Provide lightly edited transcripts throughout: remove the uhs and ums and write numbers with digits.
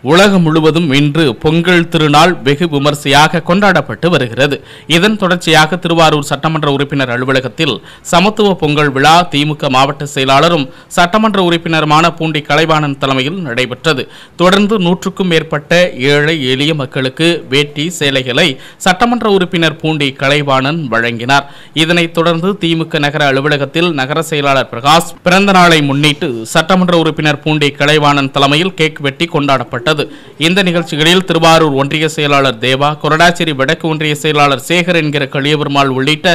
உலகம் முழுவதும் இன்று பொங்கல் திருநாள் வெகு விமர்சையாக கொண்டாடப்பட்டு வருகிறது. இதன் தொடர்ச்சியாக திருவாரூர் சட்டமன்ற உறுப்பினர் அலுவலகத்தில் சமத்துவ பொங்கல் விழா திமுக மாவட்ட செயலாளரும் சட்டமன்ற உறுப்பினருமான பூண்டி கலைவாணன் தலைமையில் நடைபெற்றது. தொடர்ந்து 100க்கும் மேற்பட்ட ஏழை எளிய மக்களுக்கு வேட்டி சேலைகளை சட்டமன்ற உறுப்பினர் பூண்டி கலைவாணன் வழங்கினார். இதனைத் தொடர்ந்து திமுக நகர அலுவலகத்தில் நகர செயலாளர் பிரகாஷ் பிறந்த நாளை முன்னிட்டு சட்டமன்ற உறுப்பினர் பூண்டி கலைவாணன் தலைமையில் கேக் வெட்டி கொண்டாடப்பட்டது. இந்த நிகழ்ச்சிகளில் திருவாரூர் ஒன்றிய செயலாளர் தேவா, கொரடாச்சேரி வடக்கு ஒன்றிய செயலாளர் சேகர் என்கிற களியபெருமாள் உள்ளிட்ட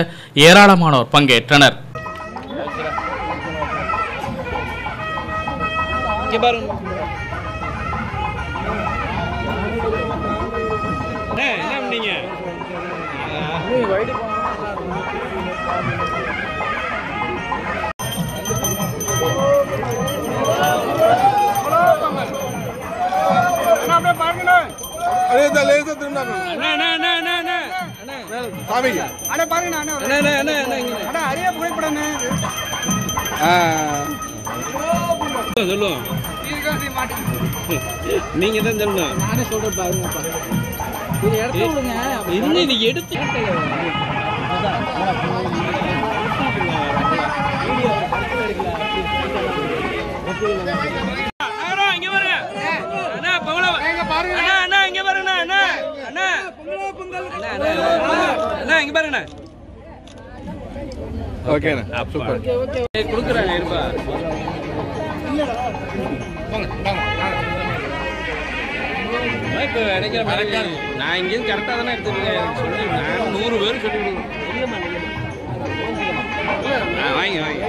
ஏராளமானோர் பங்கேற்றனர். நீங்க தான் சொல்லணும். நானே சொல்றேன் பாருங்க. இது எடுத்து விடுங்க. இன்னும் நீ எடுத்து நான் இங்கேருந்து கரெக்டாக தானே எடுத்துருக்கேன். சொல்லி நான் 100 பேர் சொல்லி வாங்கி வாங்கி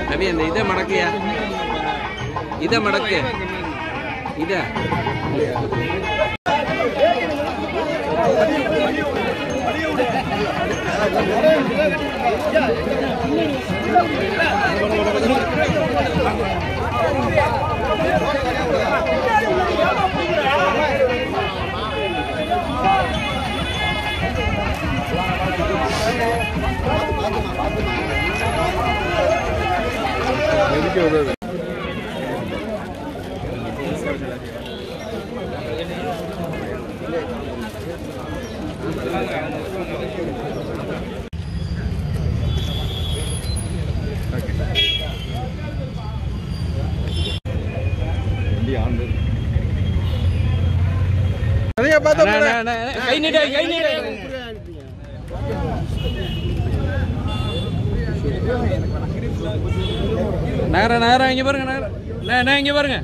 தம்பி அந்த இதை மடக்கையா, இதை மடக்கு இதை கை நீட்ட நேரம் இங்க பாருங்க. இங்க பாருங்க.